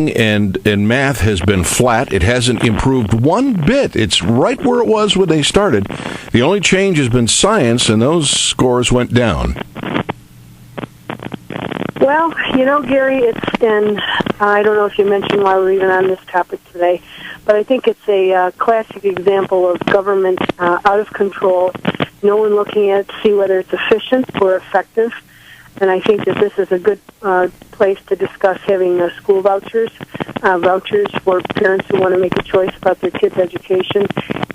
and math has been flat. It hasn't improved one bit. It's right where it was when they started. The only change has been science, and those scores went down. Well, Gary, and I don't know if you mentioned why we're even on this topic today, but I think it's a classic example of government out of control, no one looking at it to see whether it's efficient or effective. And I think that this is a good place to discuss having school vouchers for parents who want to make a choice about their kids' education.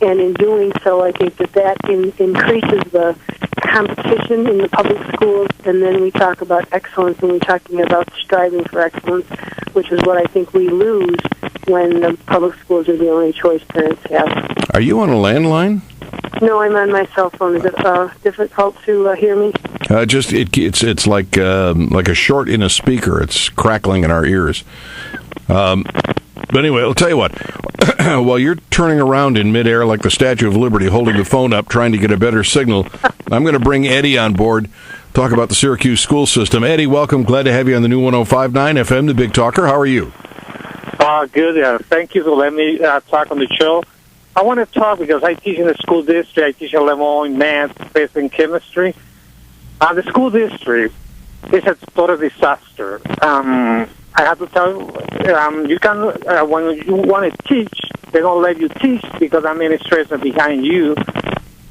And in doing so, I think that increases the competition in the public schools. And then we talk about excellence, and we're talking about striving for excellence, which is what I think we lose when the public schools are the only choice parents have. Are you on a landline? No, I'm on my cell phone. Is it difficult to hear me? It's like a short in a speaker. It's crackling in our ears. But anyway, I'll tell you what. While you're turning around in midair like the Statue of Liberty, holding the phone up, trying to get a better signal, I'm going to bring Eddie on board, talk about the Syracuse school system. Eddie, welcome. Glad to have you on the new 105.9 FM, the Big Talker. How are you? Good. Thank you for letting me talk on the show. I want to talk because I teach in the school district. I teach in Lemoyne, math, physics, and chemistry. The school district is a total disaster. I have to tell you, you can when you want to teach, they don't let you teach because the administrators are behind you.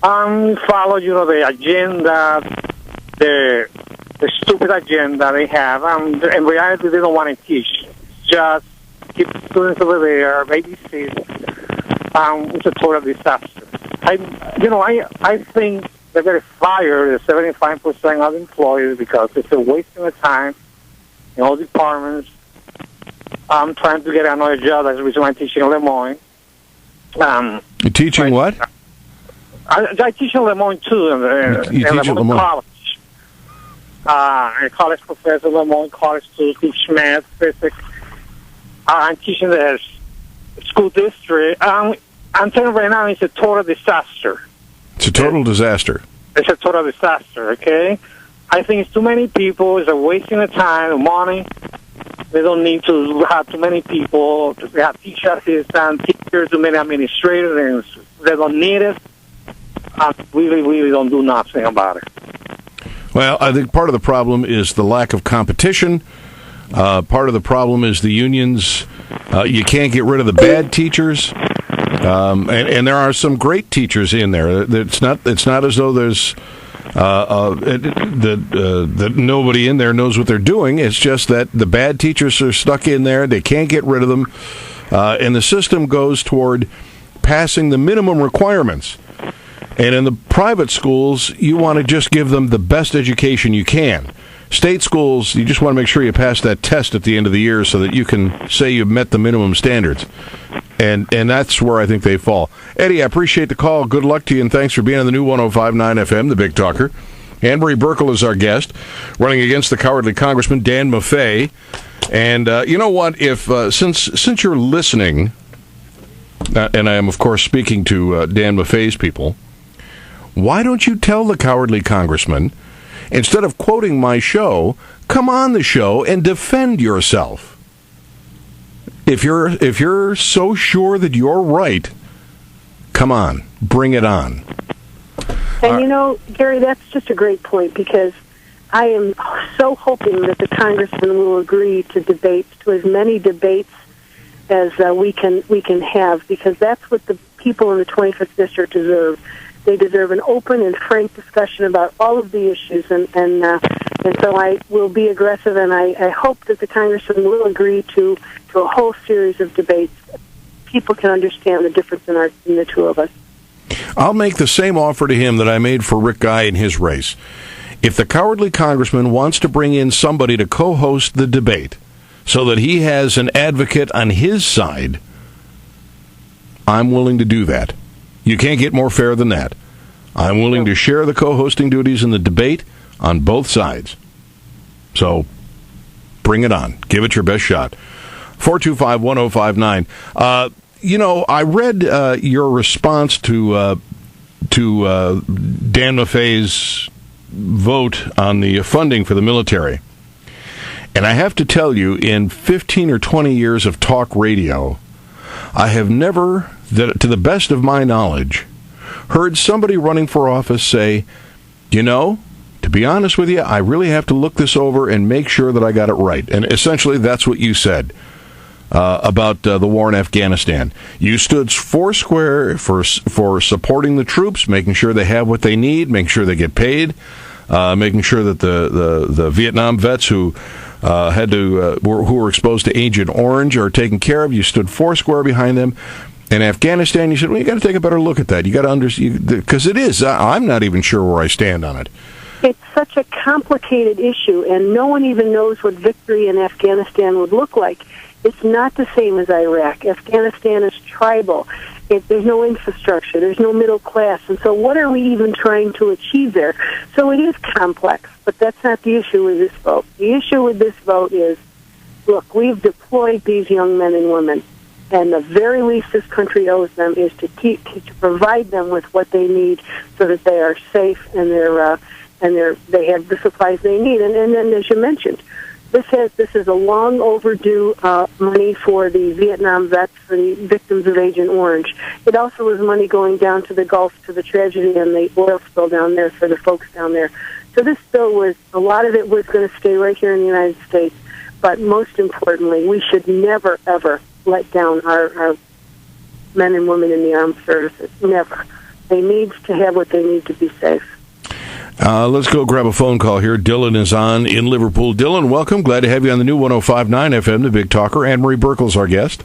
Follow, the agenda, the stupid agenda they have. In reality, they don't want to teach. Just keep students over there, babysit. It's a total disaster. I think they're going to fire the 75% of employees because it's a waste of time in all departments. I'm trying to get another job. That's the reason I'm teaching in Lemoyne. You're teaching what? I teach in Lemoyne, too, in Lemoyne College. I'm a college professor in Lemoyne College, to teach math, physics. I'm teaching the school district. I'm telling you right now, it's a total disaster. It's a total disaster. It's a total disaster, okay? I think it's too many people. It's a wasting of time and money. They don't need to have too many people. They have teacher assistants, teachers, too many administrators, and they don't need it. Really don't do nothing about it. Well, I think part of the problem is the lack of competition. Part of the problem is the unions. You can't get rid of the bad teachers. And there are some great teachers in there. It's not as though there's that nobody in there knows what they're doing. It's just that the bad teachers are stuck in there. They can't get rid of them, and the system goes toward passing the minimum requirements. And in the private schools, you want to just give them the best education you can. State schools, you just want to make sure you pass that test at the end of the year so that you can say you've met the minimum standards. And that's where I think they fall. Eddie, I appreciate the call. Good luck to you, and thanks for being on the new 105.9 FM, the Big Talker. Anne-Marie Burkle is our guest, running against the cowardly Congressman Dan Maffei. And you know what? If since you're listening, and I am, of course, speaking to Dan Maffei's people, why don't you tell the cowardly congressman, instead of quoting my show, come on the show and defend yourself? If you're so sure that you're right, come on, bring it on. And Gary, that's just a great point, because I am so hoping that the congressman will agree to as many debates as we can have, because that's what the people in the 25th district deserve. They deserve an open and frank discussion about all of the issues, and so I will be aggressive, and I hope that the congressman will agree to a whole series of debates. People can understand the difference in the two of us. I'll make the same offer to him that I made for Rick Guy in his race. If the cowardly congressman wants to bring in somebody to co-host the debate so that he has an advocate on his side, I'm willing to do that. You can't get more fair than that. I'm willing to share the co-hosting duties in the debate on both sides. So, bring it on. Give it your best shot. 425-1059. I read your response to Dan Maffei's vote on the funding for the military. And I have to tell you, in 15 or 20 years of talk radio, I have never, to the best of my knowledge, heard somebody running for office say, you know, to be honest with you, I really have to look this over and make sure that I got it right. And essentially, that's what you said about the war in Afghanistan. You stood foursquare for supporting the troops, making sure they have what they need, making sure they get paid, making sure that the Vietnam vets who were exposed to Agent Orange are taken care of. You stood foursquare behind them. In Afghanistan, you said, well, you got to take a better look at that. You got to understand, because it is. I'm not even sure where I stand on it. It's such a complicated issue, and no one even knows what victory in Afghanistan would look like. It's not the same as Iraq. Afghanistan is tribal. There's no infrastructure. There's no middle class. And so what are we even trying to achieve there? So it is complex, but that's not the issue with this vote. The issue with this vote is, look, we've deployed these young men and women, and the very least this country owes them is to provide them with what they need so that they are safe and they have the supplies they need. And then, as you mentioned, this is a long overdue money for the Vietnam vets, for the victims of Agent Orange. It also was money going down to the Gulf, to the tragedy and the oil spill down there for the folks down there. So this bill a lot of it was going to stay right here in the United States. But most importantly, we should never, ever let down our men and women in the armed services. Never. They need to have what they need to be safe. Let's go grab a phone call here. Dylan is on in Liverpool. Dylan, welcome. Glad to have you on the new 105.9 FM, the Big Talker. Anne-Marie Burkle's our guest.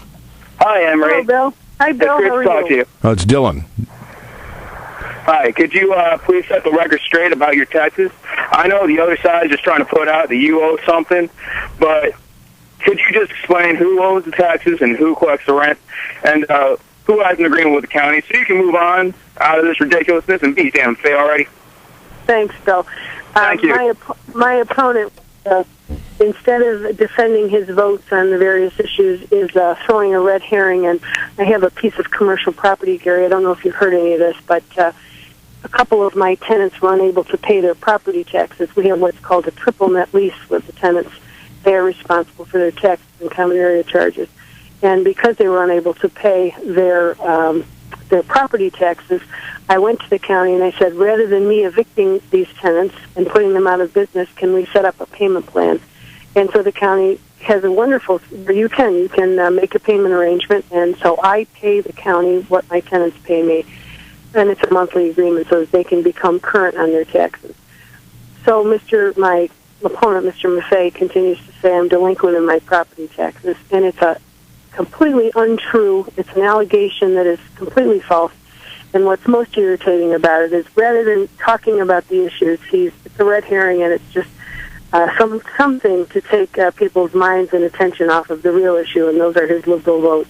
Hi, Anne-Marie. Hello, Bill. Hi, Bill. It's great to talk to you. Oh, it's Dylan. Hi. Could you please set the record straight about your taxes? I know the other side is just trying to put out that you owe something, but could you just explain who owes the taxes and who collects the rent and who has an agreement with the county so you can move on out of this ridiculousness and be damn fair already? Thanks, Bill. Thank you. My opponent, instead of defending his votes on the various issues, is throwing a red herring. And I have a piece of commercial property, Gary. I don't know if you've heard any of this, but a couple of my tenants were unable to pay their property taxes. We have what's called a triple net lease with the tenants. They are responsible for their taxes and common area charges. And because they were unable to pay their property taxes, I went to the county and I said, rather than me evicting these tenants and putting them out of business, can we set up a payment plan? And so the county has a wonderful, you can make a payment arrangement, and so I pay the county what my tenants pay me, and it's a monthly agreement so that they can become current on their taxes. So my opponent, Mr. Maffei, continues to say I'm delinquent in my property taxes, and it's a completely untrue. It's an allegation that is completely false. And what's most irritating about it is rather than talking about the issues, it's a red herring, and it's just something to take people's minds and attention off of the real issue, and those are his liberal votes.